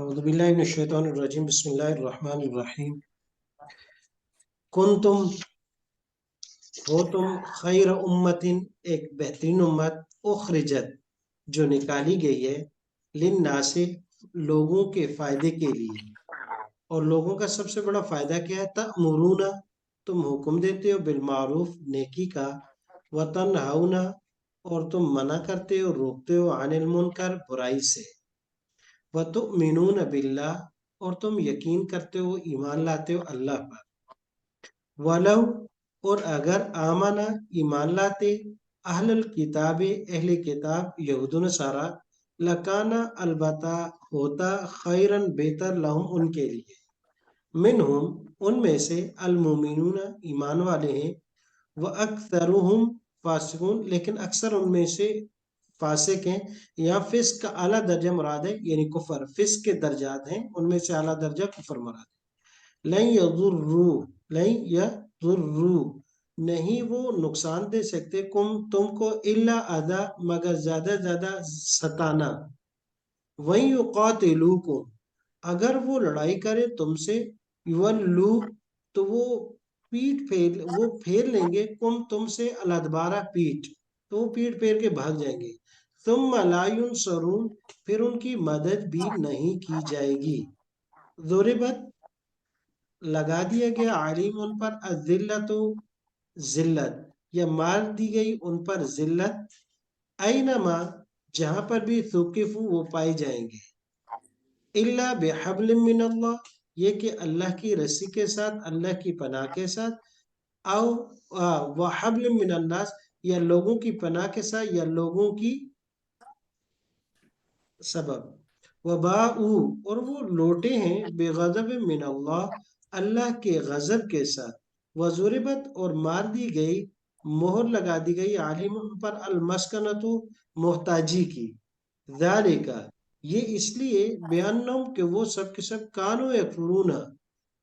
اعوذ باللہ من الشیطان الرجیم بسم اللہ الرحمن الرحیم کنتم ہو تم خیر امتن ایک بہترین امت اخرجت جو نکالی گئی ہے للناس لوگوں کے فائدے کے لیے اور لوگوں کا سب سے بڑا فائدہ کیا ہے تأمرون تم حکم دیتے ہو بالمعروف نیکی کا وتنہون اور تم منع کرتے ہو روکتے ہو عن المنکر برائی سے وَتُؤْمِنُونَ بِاللَّهِ اور تم یقین کرتے ہو ایمان لاتے ہو اللہ پر وَلَوْ اور اگر آمنا ایمان لاتے اہل الکتاب اہل کتاب یہود و نصارہ لکانا البتہ ہوتا خیرن بہتر لہم ان کے لیے منہم ان میں سے المومنون ایمان والے ہیں وَأَكْثَرُهُمْ فاسقون لیکن اکثر ان میں سے فاسق ہیں یا فسق کا اعلیٰ درجہ مراد ہے یعنی کفر فسق کے درجات ہیں ان میں سے اعلیٰ درجہ کفر مراد ہے لن یضروا نہیں وہ نقصان دے سکتے تم کو الا اذى مگر زیادہ زیادہ ستانا وَإِن يُقَاتِلُوكُمْ اگر وہ لڑائی کرے تم سے یولو تو وہ پھیر لیں گے تم سے الادبارہ پیٹ تو وہ پیٹ پھیر کے بھاگ جائیں گے ثم لا ينصرون پھر ان کی مدد بھی نہیں کی جائے گی ضربت لگا دیا گیا علیم ان پر الذلت ذلت یا مار دی گئی ان پر ذلت اینما جہاں پر بھی ثقفوا وہ پائے جائیں گے الا بحبل من اللہ یہ کہ اللہ کی رسی کے ساتھ اللہ کی پناہ کے ساتھ او وحبل من الناس یا لوگوں کی پناہ کے ساتھ یا لوگوں کی سبب وباؤ اور وہ لوٹے ہیں بغضب من اللہ اللہ کے غضب کے ساتھ وضربت اور مار دی گئی مہر لگا دی گئی عالم پر المسکنت محتاجی کی ذالک یہ اس لیے بیانم کہ وہ سب کے سب کانو یکفرون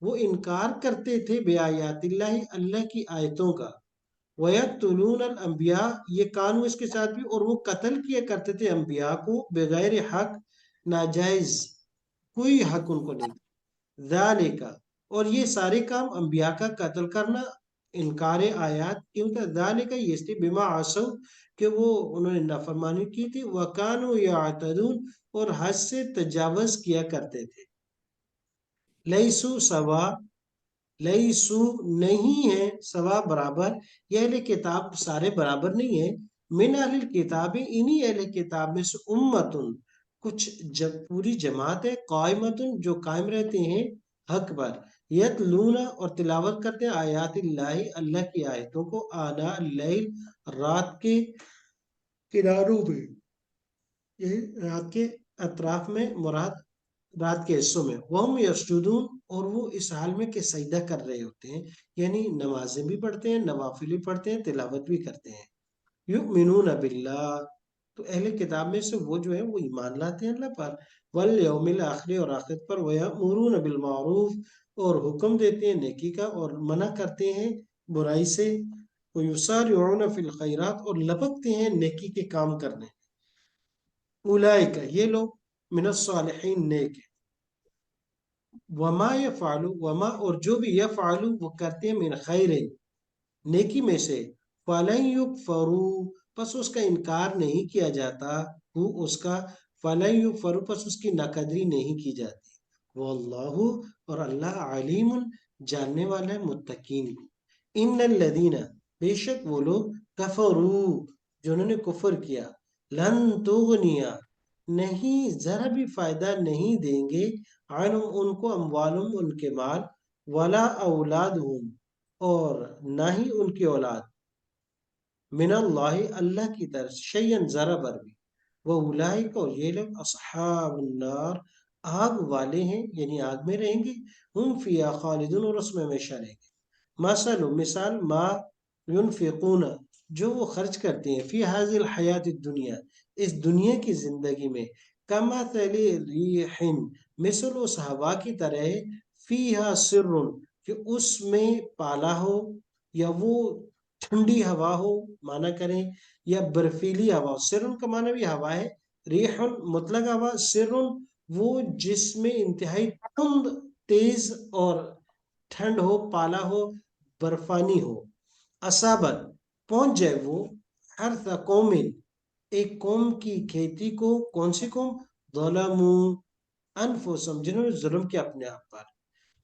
وہ انکار کرتے تھے بیایات اللہ اللہ کی آیتوں کا وَيَقْتُلُونَ الْأَنْبِيَاءَ یہ کانو اس کے ساتھ بھی اور وہ قتل کیا کرتے تھے انبیاء کو بغیر حق ناجائز کوئی حق ان کو نہیں ذالک اور یہ سارے کام انبیاء کا قتل کرنا انکار آیات کیونکہ ذالک یہ اس لیے بما عصوا کہ وہ انہوں نے نافرمانی کی تھی وَكَانُوا يَعْتَدُونَ اور حد سے تجاوز کیا کرتے تھے لیسو سوا لیسو نہیں ہے سوا برابر یہ اہل کتاب سارے برابر نہیں ہے من اہل کتاب انہی اہل کتاب میں سے امتن کچھ پوری جماعت ہے قائمتن جو قائم رہتے ہیں حق پر یتلون اور تلاوت کرتے ہیں آیات اللہ اللہ کی آیتوں کو آناء اللیل رات کے کناروں میں یہ رات کے اطراف میں مراد رات کے حصوں میں وہم یسجدون اور وہ اس حال میں کہ سجدہ کر رہے ہوتے ہیں یعنی نمازیں بھی پڑھتے ہیں نوافل بھی پڑھتے ہیں تلاوت بھی کرتے ہیں یؤمنون باللہ تو اہل کتاب میں سے وہ جو ہے وہ ایمان لاتے ہیں اللہ پر والیوم الاخر اور آخرت پر ویأمرون بالمعروف اور حکم دیتے ہیں نیکی کا اور منع کرتے ہیں برائی سے ویسارعون فی الخیرات اور لپکتے ہیں نیکی کے کام کرنے اولئک یہ لوگ من الصالحین نیک ہیں وما یفعلوا وما اور جو بھی یفعلوا وہ کرتے ہیں من خیر نیکی میں سے فلن یکفروا پس اس کا انکار نہیں کیا جاتا وہ اس کا فلن یکفروا پس اس کی ناقدری نہیں کی جاتی واللہ اور اللہ علیم جاننے والا ہے متقین کو ان الذین بے شک وہ لوگ کفروا جنہوں نے کفر کیا لن تغنیا نہیں ذرا بھی فائدہ نہیں دیں گے عنہم ان کو اموالہم ان کے مال ولا اولادہم اور نہ ہی ان کی اولاد من اللہ اللہ کی طرف شیئن ذرا بر بھی وہ اولئک اور یہ لوگ اصحاب النار آگ والے ہیں یعنی آگ میں رہیں گے ہم فیہا خالدون اور اس میں ہمیشہ رہیں گے مثال ما ينفقون جو وہ خرچ کرتے ہیں فی هذه الحیات الدنیا اس دنیا کی زندگی میں کمثل ریح مثل اس ہوا کی طرح فیہا سر کہ اس میں پالا ہو یا وہ ٹھنڈی ہوا ہو معنی کریں یا برفیلی ہوا ہو سرن کا معنی بھی ہوا ہے ریح مطلق ہوا سرن وہ جس میں انتہائی تند، تیز اور ٹھنڈ ہو، پالا ہو، برفانی ہو، اصابت پہنچ جائے وہ ہر قوم، ایک قوم کی کھیتی کو، کون سی قوم؟ ظلموا انفسهم، جنہوں نے ظلم کیا اپنے آپ پر،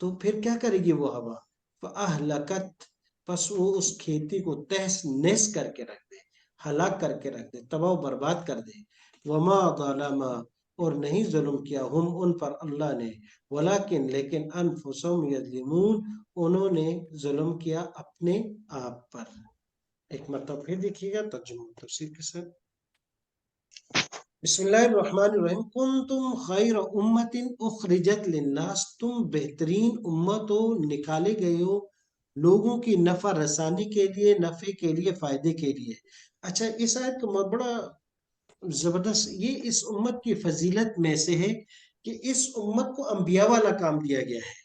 تو پھر کیا کرے گی وہ ہوا؟ فاہلکت، پس وہ اس کھیتی کو تہس نہس کر کے رکھ دے، ہلاک کر کے رکھ دے، تباہ و برباد کر دے۔ وما ظلم، اور نہیں ظلم کیا ہم ان پر اللہ نے، ولیکن لیکن انفسهم یظلمون، انہوں نے ظلم کیا اپنے آپ پر۔ ایک مرتبہ پھر دیکھیے گا ترجمہ و تفسیر کے ساتھ۔ بسم اللہ الرحمن الرحیم۔ کنتم خیر امت اخرجت للناس، تم بہترین امت ہو، نکالے گئے ہو لوگوں کی نفع رسانی کے لیے، نفع کے لیے، فائدے کے لیے۔ اچھا، اس آیت کا بڑا زبردست، یہ اس امت کی فضیلت میں سے ہے کہ اس امت کو انبیاء والا کام دیا گیا ہے۔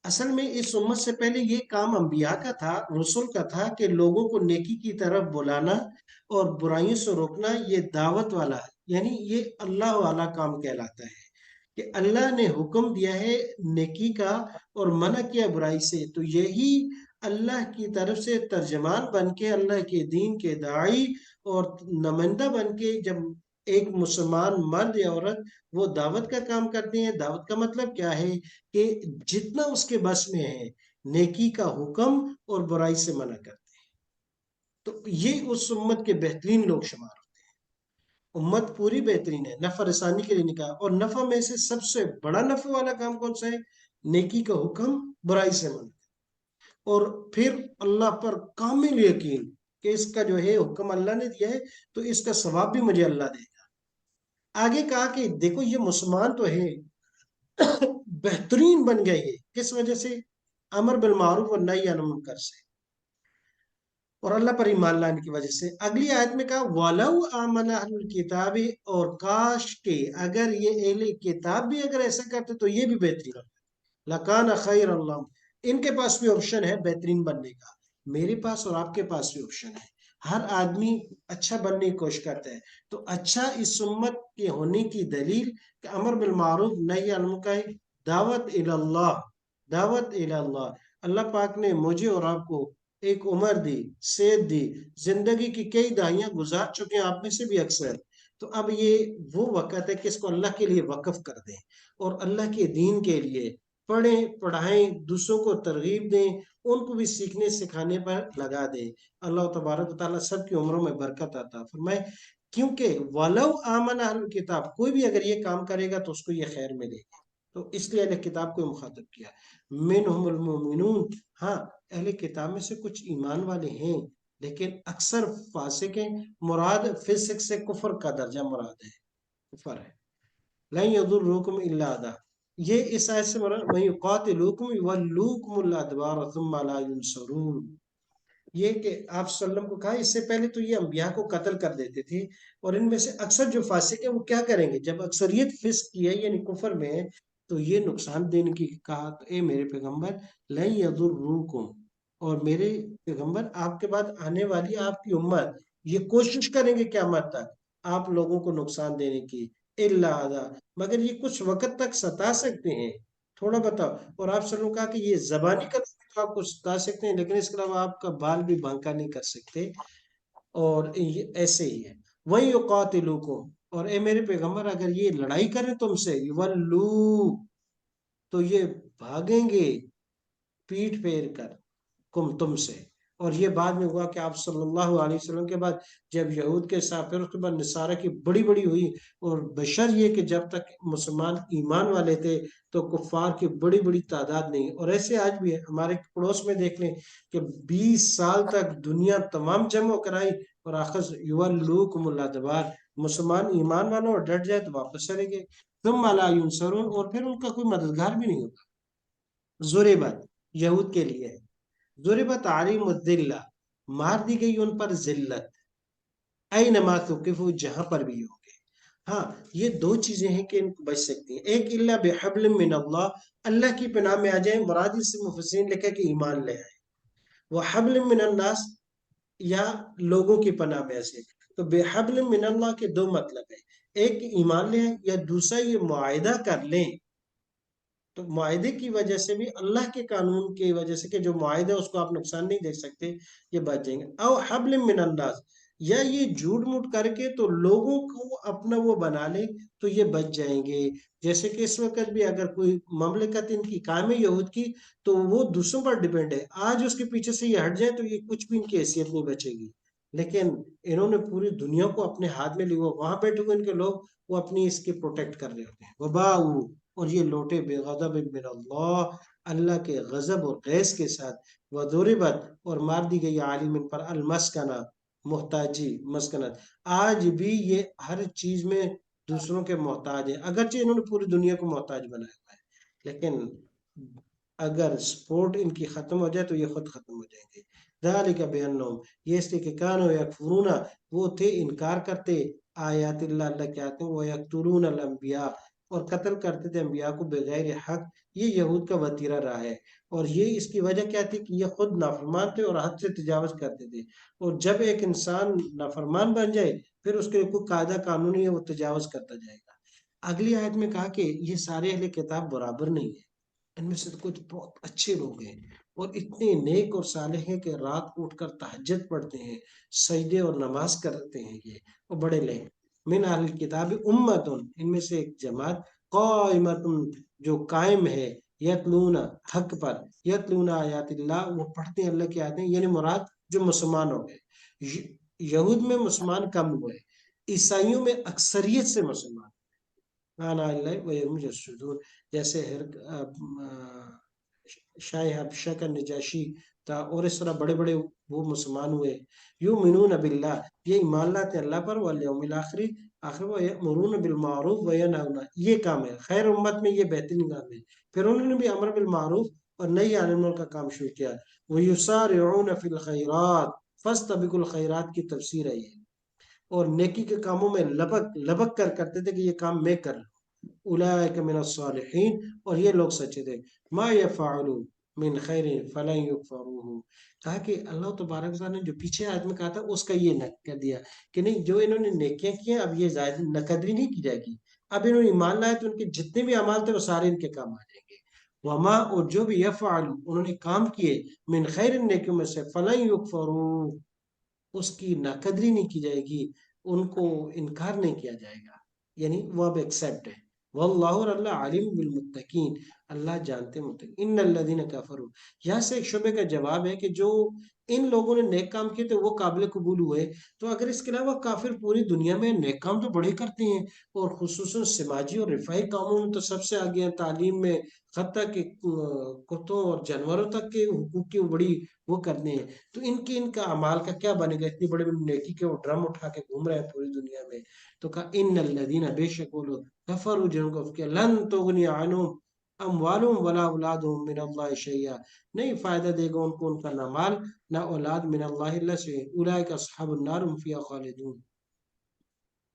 اصل میں اس امت سے پہلے یہ کام انبیاء کا تھا، رسول کا تھا، کہ لوگوں کو نیکی کی طرف بلانا اور برائیوں سے روکنا، یہ دعوت والا ہے، یعنی یہ اللہ والا کام کہلاتا ہے کہ اللہ نے حکم دیا ہے نیکی کا اور منع کیا برائی سے، تو یہی اللہ کی طرف سے ترجمان بن کے، اللہ کے دین کے داعی اور نمائندہ بن کے، جب ایک مسلمان مرد یا عورت وہ دعوت کا کام کرتے ہیں، دعوت کا مطلب کیا ہے کہ جتنا اس کے بس میں ہے نیکی کا حکم اور برائی سے منع کرتے ہیں، تو یہ اس امت کے بہترین لوگ شمار ہوتے ہیں۔ امت پوری بہترین ہے، نفع رسانی کے لیے نکاح، اور نفع میں سے سب سے بڑا نفع والا کام کون سا ہے؟ نیکی کا حکم، برائی سے منع، اور پھر اللہ پر کامل یقین کہ اس کا جو ہے حکم اللہ نے دیا ہے، تو اس کا ثواب بھی مجھے اللہ دے گا۔ آگے کہا کہ دیکھو یہ مسلمان تو ہے، بہترین بن گئے یہ کس وجہ سے؟ امر بالمعروف اور نہی عن المنکر سے، اور اللہ پر ایمان لانے کی وجہ سے۔ اگلی آیت میں کہا وَلَوْ آمَنَ أَهْلُ الْكِتَابِ، اور کاش کہ اگر یہ اہل کتاب بھی اگر ایسا کرتے تو یہ بھی بہترین ہوتا، لَكَانَ خَيْرًا لَهُمْ، ان کے پاس بھی آپشن ہے بہترین بننے کا، میرے پاس اور آپ کے پاس بھی آپشن ہے، ہر آدمی اچھا بننے کی کوشش کرتا ہے، تو اچھا اس امت کے ہونے کی دلیل کہ امر بالمعروف نہی عن المنکر، دعوت اللہ، دعوت اللہ۔ اللہ پاک نے مجھے اور آپ کو ایک عمر دی، صحت دی، زندگی کی کئی دہائیاں گزار چکے ہیں، آپ میں سے بھی اکثر، تو اب یہ وہ وقت ہے کہ اس کو اللہ کے لیے وقف کر دیں اور اللہ کے دین کے لیے پڑھیں، پڑھائیں، دوسروں کو ترغیب دیں، ان کو بھی سیکھنے سکھانے پر لگا دیں۔ اللہ تبارک و تعالیٰ سب کی عمروں میں برکت عطا فرمائے، کیونکہ وَلَوْ آمَنَ أَهْلُ الْكِتَابِ، کوئی بھی اگر یہ کام کرے گا تو اس کو یہ خیر ملے گی، تو اس لیے اہل کتاب کو مخاطب کیا۔ منہم المؤمنون، ہاں اہل کتاب میں سے کچھ ایمان والے ہیں، لیکن اکثر فاسق ہیں، مراد فسق سے کفر کا درجہ مراد ہے، کفر ہے۔ لَن يَضُرُّوكُمْ إِلَّا أَذًى، یہ اس آیت سے مراد وَإِن يُقَاتِلُوكُمْ يُوَلُّوكُمُ الْأَدْبَارَ ثُمَّ لَا يُنصَرُونَ، یہ کہ آپ صلی اللہ علیہ وسلم کو کہا اس سے پہلے تو یہ انبیاء کو قتل کر دیتے تھے، اور ان میں سے اکثر جو فاسق ہیں وہ کیا کریں گے؟ جب اکثریت فسق کی ہے یعنی کفر میں ہے، تو یہ نقصان دینے کی کہا، تو اے میرے پیغمبر لن یضروکم، اور میرے پیغمبر آپ کے بعد آنے والی آپ کی امت یہ کوشش کریں گے قیامت تک آپ لوگوں کو نقصان دینے کی، الا اذى، مگر یہ کچھ وقت تک ستا سکتے ہیں، تھوڑا بتاؤ۔ اور آپ صلی اللہ علیہ وسلم کہا کہ یہ زبانی کا تو آپ کو ستا سکتے ہیں، لیکن اس کے علاوہ آپ کا بال بھی بانکا نہیں کر سکتے، اور یہ ایسے ہی ہے۔ وَإِن يُقَاتِلُوكُمْ، اور اے میرے پیغمبر اگر یہ لڑائی کریں تم سے، يُوَلُّوا، تو یہ بھاگیں گے پیٹ پھیر کر، تم سے۔ اور یہ بعد میں ہوا کہ آپ صلی اللہ علیہ وسلم کے بعد جب یہود کے ساتھ، پھر اس کے بعد نصارہ کی بڑی بڑی ہوئی، اور بشر یہ کہ جب تک مسلمان ایمان والے تھے تو کفار کی بڑی بڑی تعداد نہیں، اور ایسے آج بھی ہے، ہمارے پڑوس میں دیکھ لیں کہ 20 سال تک دنیا تمام جمع کرائی، اور آخر یولوکم الادبار، مسلمان ایمان والوں اور ڈٹ جائے تو واپس چلے گئے، ثم لا ینصرون، اور پھر ان کا کوئی مددگار بھی نہیں ہوتا۔ ضربت یہود کے لیے، ضربت علیہم الذلہ، مار دی گئی ان پر ذلت، اینما ثقفوا، جہاں پر بھی ہوں گے۔ ہاں یہ دو چیزیں ہیں کہ ان کو بچ سکتی ہیں، ایک الا بحبل من اللہ، اللہ کی پناہ میں آ جائیں، مراد اس سے مفسرین لکھا کہ ایمان لے آئے، وہ حبل من الناس، یا لوگوں کی پناہ میں سے، تو بحبل من اللہ کے دو مطلب ہے، ایک ایمان لے آئیں یا دوسرا یہ معاہدہ کر لیں، تو معاہدے کی وجہ سے بھی اللہ کے قانون کی وجہ سے کہ جو معاہدہ اس کو آپ نقصان نہیں دے سکتے، یہ بچ جائیں گے۔ او حبل من الناس، یا یہ جھوٹ موٹ کر کے تو لوگوں کو اپنا وہ بنا لے تو یہ بچ جائیں گے۔ جیسے کہ اس وقت بھی اگر کوئی مملکت ان کی قائم ہے یہود کی، تو وہ دوسروں پر ڈیپینڈ ہے، آج اس کے پیچھے سے یہ ہٹ جائے تو یہ کچھ بھی ان کی حیثیت نہیں بچے گی۔ لیکن انہوں نے پوری دنیا کو اپنے ہاتھ میں لی، وہ وہاں بیٹھے ہوئے ان کے لوگ وہ اپنی اس کی پروٹیکٹ کر رہے ہوتے ہیں۔ وباؤ، اور یہ لوٹے بے غضب من اللہ، اللہ کے غضب اور غیظ کے ساتھ، وضربت، اور مار دی گئی عالم ان پر المسکنہ، محتاجی، مسکنت۔ آج بھی یہ ہر چیز میں دوسروں کے محتاج ہیں، اگرچہ انہوں نے پوری دنیا کو محتاج بنایا ہوا ہے، لیکن اگر سپورٹ ان کی ختم ہو جائے تو یہ خود ختم ہو جائیں گے۔ ذالک بانہم، یہ اس لیے کہ کانوا یکفرون، وہ تھے انکار کرتے آیات اللہ، اللہ کے آیاتوں، وہ یقتلون الانبیاء، اور قتل کرتے تھے انبیاء کو بغیر حق۔ یہ یہود کا وتیرہ رہا ہے، اور یہ اس کی وجہ کیا تھی کہ یہ خود نافرمان تھے اور حد سے تجاوز کرتے تھے، اور جب ایک انسان نافرمان بن جائے پھر اس کے کوئی قاعدہ قانون نہیں ہے، وہ تجاوز کرتا جائے گا۔ اگلی آیت میں کہا کہ یہ سارے اہل کتاب برابر نہیں ہے، ان میں سے کچھ بہت اچھے لوگ ہیں اور اتنے نیک اور صالح ہیں کہ رات کو اٹھ کر تہجد پڑھتے ہیں، سجدے اور نماز کرتے ہیں، یہ اور بڑے لے من اہل کتاب امتن، ان میں سے ایک جماعت، قائمتن، جو قائم ہے، یتلون، حق پر، یتلون آیات اللہ، وہ پڑھتے ہیں اللہ کی آیتیں، یعنی مراد جو مسلمان ہو گئے۔ یہود میں مسلمان کم ہوئے، عیسائیوں میں اکثریت سے مسلمان، آنا اللہ ویرمجسدون، جیسے شاہ حبشہ کا نجاشی تھا، اور اس طرح بڑے بڑے وہ مسلمان ہوئے۔ یؤمنون باللہ، یہ ایمان لاتے ہیں اللہ پر، والیوم الآخری، آخر وہ یأمرون بالمعروف وینہون، یہ کام ہے خیر امت میں، یہ بہترین کام ہے۔ پھر انہوں نے بھی امر بالمعروف اور نہی عن المنکر کا کام شروع کیا۔ ویسارعون فی الخیرات، فاستبقوا الخیرات کی تفسیر ہے یہ، اور نیکی کے کاموں میں لبک لبک کر کرتے تھے کہ یہ کام میں کر لوں۔ اولئک من الصالحین، اور یہ لوگ سچے تھے۔ ما یفعلوا من خیر فلن یکفروہ، کہا کہ اللہ تبارک و تعالیٰ نے جو پیچھے آیت میں کہا تھا اس کا یہ نقد کر دیا کہ نہیں، جو انہوں نے نیکیاں کی ہیں اب یہ زائد نقدری نہیں کی جائے گی، اب انہوں نے ایمان لائے تو ان کے جتنے بھی اعمال تھے وہ سارے ان کے کام آ جائیں گے۔ وما، اور جو بھی یفعلوا انہوں نے کام کیے، من خیر نیکیوں میں سے، فلن یکفروہ، اس کی ناقدری نہیں کی جائے گی، ان کو انکار نہیں کیا جائے گا، یعنی وہ اب ایکسیپٹ ہے۔ واللہ، اور اللہ، علیم بالمتقین، اللہ جانتے متقین۔ ان الذین کفروا، یہاں سے ایک شبہ کا جواب ہے کہ جو ان لوگوں نے نیک کام کیے تھے وہ قابل قبول ہوئے، تو اگر اس کے علاوہ کافر پوری دنیا میں نیک کام تو بڑے کرتے ہیں، اور خصوصاً سماجی اور رفاہی کاموں میں تو سب سے آگے ہیں، تعلیم میں، حتیٰ کہ کتوں اور جانوروں تک کے حقوق کی بڑی وہ کرتے ہیں، تو ان کا اعمال کا کیا بنے گا؟ اتنی بڑی بڑی نیکی کے وہ ڈرم اٹھا کے گھوم رہے ہیں پوری دنیا میں۔ تو کہا ان الذین، بے شک وہ لوگ، کفروا، جنہوں کو کیا، لن تغنی عنہم اموالہم ولا اولادہم من اللہ شیئا، نہیں فائدہ دے گا ان کو ان کا نہ مال نہ اولاد، من اللہ، اللہ سے، اولئک اصحاب النار هم فیہا خالدون۔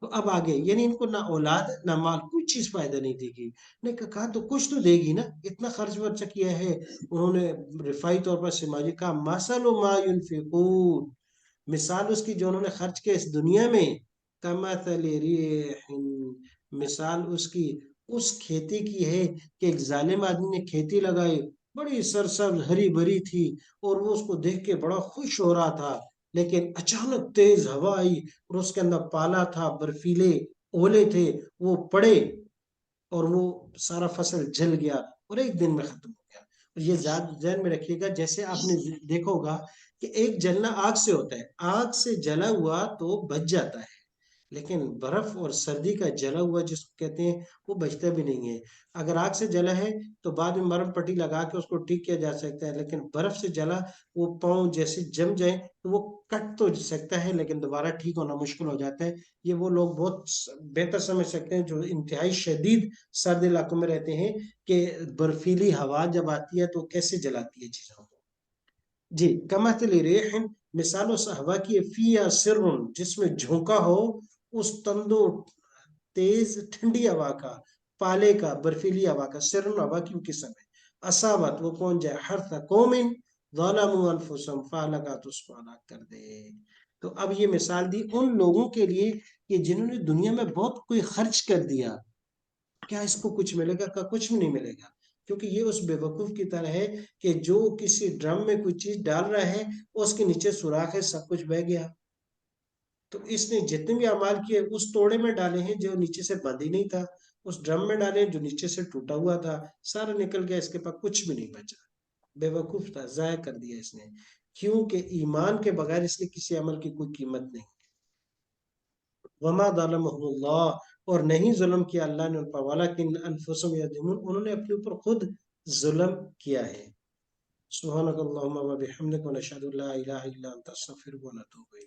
تو اب آگے، یعنی ان کو نہ اولاد نہ مال کوئی چیز فائدہ نہیں دے گی۔ نے کہا تو کچھ تو دے گی نا، اتنا خرچ ورچ کیا ہے انہوں نے رفاہی طور پر سماجی کا، مثل ما ينفقون، مثال اس کی جو انہوں نے خرچ کیا اس دنیا میں، کمثل ریح، مثال اس کی اس کھیتی کی ہے کہ ایک ظالم آدمی نے کھیتی لگائی، بڑی سرسبز ہری بھری تھی، اور وہ اس کو دیکھ کے بڑا خوش ہو رہا تھا، لیکن اچانک تیز ہوا آئی اور اس کے اندر پالا تھا، برفیلے اولے تھے، وہ پڑے اور وہ سارا فصل جل گیا اور ایک دن میں ختم ہو گیا۔ اور یہ ذہن میں رکھیے گا، جیسے آپ نے دیکھا ہوگا کہ ایک جلنا آگ سے ہوتا ہے، آگ سے جلا ہوا تو بچ جاتا ہے، لیکن برف اور سردی کا جلا ہوا جس کو کہتے ہیں وہ بچتا بھی نہیں ہے۔ اگر آگ سے جلا ہے تو بعد میں مرم پٹی لگا کے اس کو ٹھیک کیا جا سکتا ہے، لیکن برف سے جلا وہ پاؤں جیسے جم جائے تو وہ کٹ تو سکتا ہے لیکن دوبارہ ٹھیک ہونا مشکل ہو جاتا ہے۔ یہ وہ لوگ بہت بہتر سمجھ سکتے ہیں جو انتہائی شدید سرد علاقوں میں رہتے ہیں کہ برفیلی ہوا جب آتی ہے تو کیسے جلاتی ہے چیزوں کو۔ جی، کمثل ریح، مثال اس ہوا کی، فیہا سر، جس میں جھونکا ہو اس تندو تیز ٹھنڈی ہوا کا، پالے کا، برفیلی ہوا کا، سر ہوا کی قسم ہے، اصابت، وہ پہنچ جائے، حرث قوم ظلموا انفسهم، فہلکا، تو اس کو ہلاک کر دے۔ تو اب یہ مثال دی ان لوگوں کے لیے کہ جنہوں نے دنیا میں بہت کوئی خرچ کر دیا، کیا اس کو کچھ ملے گا؟ کچھ بھی نہیں ملے گا، کیونکہ یہ اس بے وقوف کی طرح ہے کہ جو کسی ڈرم میں کوئی چیز ڈال رہا ہے، اس کے نیچے سوراخ ہے، سب کچھ بہ گیا۔ تو اس نے جتنے بھی اعمال کیے اس توڑے میں ڈالے ہیں جو نیچے سے بند ہی نہیں تھا، اس ڈرم میں ڈالے جو نیچے سے ٹوٹا ہوا تھا، سارا نکل گیا، اس کے پاس کچھ بھی نہیں بچا۔ بے وقوف تھا، ضائع کر دیا اس نے، کیونکہ ایمان کے بغیر اس لیے کسی عمل کی کوئی قیمت نہیں۔ وما ظلمهم اللہ، اور نہیں ظلم کیا اللہ نے ان پر، ولکن انفسهم یظلمون، انہوں نے اپنے اوپر خود ظلم کیا ہے۔ سبحانک اللہم و بحمدک ونشہد ان لا الہ الا انت، استغفرک ونتوب الیک۔